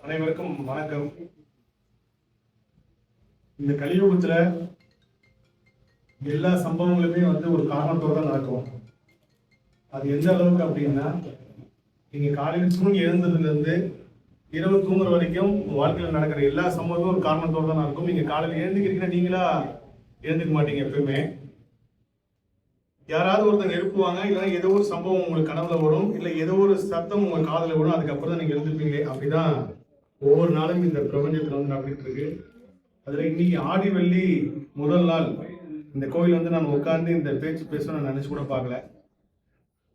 அனைவருக்கும் வணக்கம். இந்த கலியுகத்துல எல்லா சம்பவங்களுமே ஒரு காரணத்தோட தான் நடக்கும். அது எந்த அளவுக்கு அப்படின்னா, நீங்க காலையில் தூங்கி எழுந்ததுல இருந்து இரவு தூங்குற வரைக்கும் வாழ்க்கையில் நடக்கிற எல்லா சம்பவமும் ஒரு காரணத்தோட தான் நடக்கும். நீங்க காலையில் எழுந்துக்கிறீங்கன்னா நீங்களா எழுந்துக்க மாட்டீங்க. எப்பவுமே யாராவது ஒருத்தங்க எழுப்புவாங்க, இல்லைன்னா ஏதோ ஒரு சம்பவம் உங்களுக்கு கனவுல வரும், இல்லை ஏதோ ஒரு சத்தம் உங்க காதல வரும். அதுக்கப்புறம் தான் நீங்க எழுந்துப்பீங்க. அப்படிதான் ஒவ்வொரு நாளும் இந்த பிரபஞ்சத்தில் நடந்துட்டு இருக்கு. அதுல இன்னைக்கு ஆடி வெள்ளி முதல் நாள் இந்த கோவில் நான் உட்கார்ந்து இந்த பேச்சு பேச நான் நினைச்சு கூட பார்க்கல.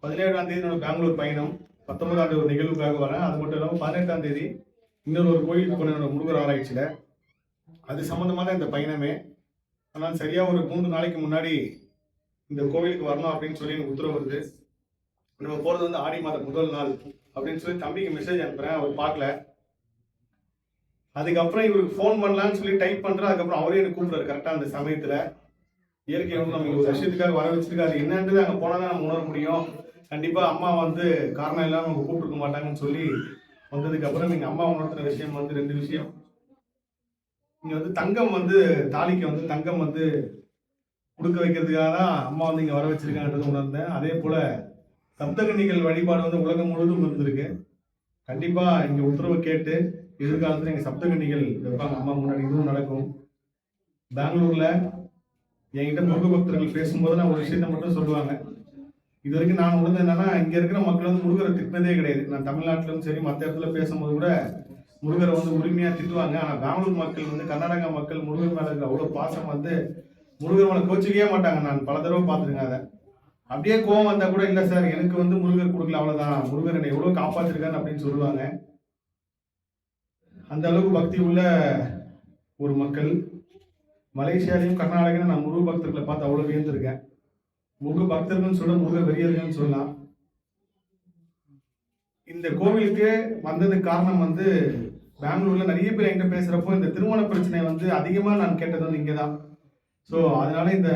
17ஆம் தேதி என்னோட பெங்களூர் பயணம், 19ஆம் தேதி ஒரு நிகழ்வுக்காக வரேன். அது மட்டும் இல்லாமல் 18ஆம் தேதி இன்னொரு ஒரு கோயிலுக்கு போன என்னோட முருகர் ஆராய்ச்சியில அது சம்பந்தமா தான் இந்த பயணமே. ஆனால் சரியா ஒரு 3 நாளைக்கு முன்னாடி இந்த கோவிலுக்கு வரணும் அப்படின்னு சொல்லி எனக்கு உத்தரவு வருது. நம்ம போறது ஆடி மாதம் முதல் நாள் அப்படின்னு சொல்லி தம்பிக்கு மெசேஜ் அனுப்புறேன். அவர் பார்க்கல. அதுக்கப்புறம் இவருக்கு ஃபோன் பண்ணலான்னு சொல்லி டைப் பண்றேன். அதுக்கப்புறம் அவரே எனக்கு கூப்பிடுறாரு கரெக்டா அந்த சமயத்துல. இயற்கை நம்ம ஒரு விஷயத்துக்காக வர வச்சிருக்காரு, என்னன்றது அங்கே போனா தான் நம்ம உணர முடியும். கண்டிப்பா அம்மா காரணம் இல்லாம அவங்க கூப்பிட்டுருக்க மாட்டாங்கன்னு சொல்லி வந்ததுக்கு அப்புறம் நீங்க அம்மா உணர்த்துற விஷயம் 2 விஷயம். இங்க தங்கம் தாலிக்கு தங்கம் கொடுக்க வைக்கிறதுக்காக தான் அம்மா இங்க வர வச்சிருக்காங்கன்றது உணர்ந்தேன். அதே போல சப்தகன்னிகள் வழிபாடு உலகம் முழுவதும் இருந்திருக்கு. கண்டிப்பா இங்க உத்தரவு கேட்டு எதிர்காலத்துல எங்க சப்தகன்னிகள் வைப்பாங்க அம்மா முன்னாடி. இதுவும் நடக்கும். பெங்களூர்ல என்கிட்ட முருக பக்தர்கள் பேசும்போது நான் ஒரு விஷயத்த மட்டும் சொல்லுவாங்க. இது வரைக்கும் நான் உணர்ந்து என்னன்னா, இங்க இருக்கிற மக்கள் முருகரை திட்டினதே கிடையாது. நான் தமிழ்நாட்டிலும் சரி மற்ற இடத்துல பேசும்போது கூட முருகரை உரிமையா திட்டுவாங்க. ஆனா பெங்களூர் மக்கள் கர்நாடகா மக்கள் முருகர் மேல இருக்கிற அவ்வளவு பாசம் முருகர் மேல கோச்சிக்கவே மாட்டாங்க. நான் பல தடவை பார்த்துருக்கேன். அதை அப்படியே கோவம் வந்தா கூட இல்ல சார், எனக்கு முருகர் கொடுக்கல, அவ்வளவுதான், முருகர் என்னை எவ்வளவு காப்பாத்திருக்காரு அப்படின்னு சொல்லுவாங்க. அந்த அளவுக்கு பக்தி உள்ள ஒரு மக்கள். மலேசியாலையும் கர்நாடகாலையும் நான் முருக பக்தர்களை பார்த்து அவ்வளவு வியந்திருக்கேன். முருக பக்தர்கள் சொல்ல முருக வெறியர்கள்னு சொல்லலாம். இந்த கோவிலுக்கு வந்ததுக்கு காரணம் பெங்களூர்ல நிறைய பேர் என்கிட்ட பேசுறப்போ இந்த திருமண பிரச்சனை அதிகமா நான் கேட்டது இங்கதான். ஸோ அதனால இந்த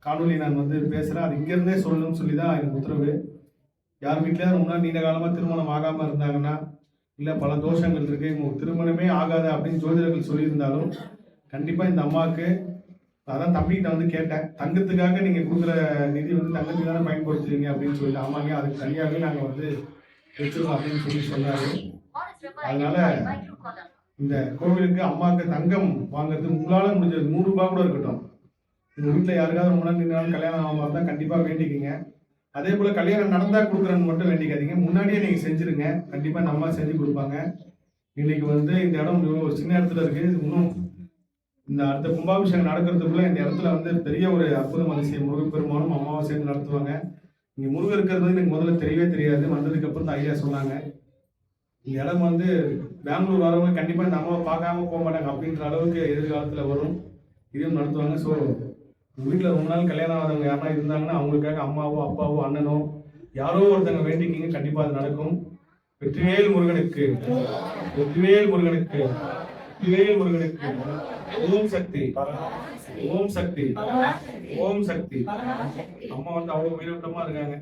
காணொலி நான் பேசுறேன். அது இங்க இருந்தே சொல்லணும்னு சொல்லிதான் எனக்கு உத்தரவு. யார் வீட்லயாவது முன்னாடி நீண்ட காலமா திருமணம் ஆகாம இருந்தாங்கன்னா, இல்ல பல தோஷங்கள் இருக்கு, திருமணமே ஆகாத அப்படின்னு ஜோதிடர்கள் சொல்லியிருந்தாலும் கண்டிப்பா இந்த அம்மாவுக்கு அதான் தம்பிகிட்ட கேட்டேன், தங்கத்துக்காக நீங்க கொடுக்குற நிதி தங்கத்துக்கு தானே பயன்படுத்துறீங்க அப்படின்னு சொல்லிட்டு. ஆமாங்க, அதுக்கு தனியாகவே நாங்க வச்சிருக்கோம் அப்படின்னு சொல்லி சொன்னாரு. அதனால இந்த கோவிலுக்கு அம்மாவுக்கு தங்கம் வாங்குறது உங்களால முடிஞ்சது 100 ரூபாய் கூட இருக்கட்டும். உங்க வீட்டுல யாருக்காவது முன்னாடி நின்று கல்யாணம் ஆகாம இருந்தா கண்டிப்பா வேண்டிக்கிங்க. அதே போல கல்யாணம் நடந்தா கொடுக்குறேன்னு மட்டும் வேண்டிக்காதீங்க, முன்னாடியே நீங்க செஞ்சிருங்க. கண்டிப்பா இந்த அம்மா செஞ்சு கொடுப்பாங்க. இன்னைக்கு இந்த இடம் ஒரு சின்ன இடத்துல இருக்கு. இன்னும் இந்த அடுத்த கும்பாபிஷேகம் நடக்கிறதுக்குள்ள இந்த இடத்துல பெரிய ஒரு அற்புதம் அதிசயம் முருகப்பெருமானும் அம்மாவும் சேர்ந்து நடத்துவாங்க. இங்க முருகர் இருக்கிறது எனக்கு முதல்ல தெரியவே தெரியாது. வந்ததுக்கு அப்புறம் தான் ஐடியா சொன்னாங்க. இந்த இடம் பெங்களூர் வரவங்க கண்டிப்பா இந்த அம்மாவை பார்க்காம போக மாட்டாங்க அப்படின்ற அளவுக்கு எதிர்காலத்துல வரும். இதையும் நடத்துவாங்க. ஸோ வீட்டுல ரொம்ப நாள் கல்யாணம் ஆகாதவங்க யாரா இருந்தாங்கன்னா அவங்களுக்காக அம்மாவோ அப்பாவோ அண்ணனோ யாரோ ஒருத்தங்க வேண்டிக்கிங்க, கண்டிப்பா அது நடக்கும். வெற்றிவேல் முருகனுக்கு, வெற்றிவேல் முருகனுக்கு, வெற்றிவேல் முருகனுக்கு. ஓம் சக்தி, ஓம் சக்தி, ஓம் சக்தி. அம்மா அவ்வளவு உயிரோட்டமா இருக்காங்க.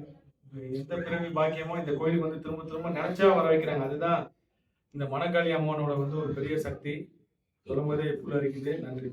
எந்த பிறவி பாக்கியமோ இந்த கோயிலுக்கு திரும்ப திரும்ப நினைச்சா வர வைக்கிறாங்க. அதுதான் இந்த மணக்காளி அம்மனோட ஒரு பெரிய சக்தி. சொல்லும் போதே எப்படி இருக்குது. நன்றி.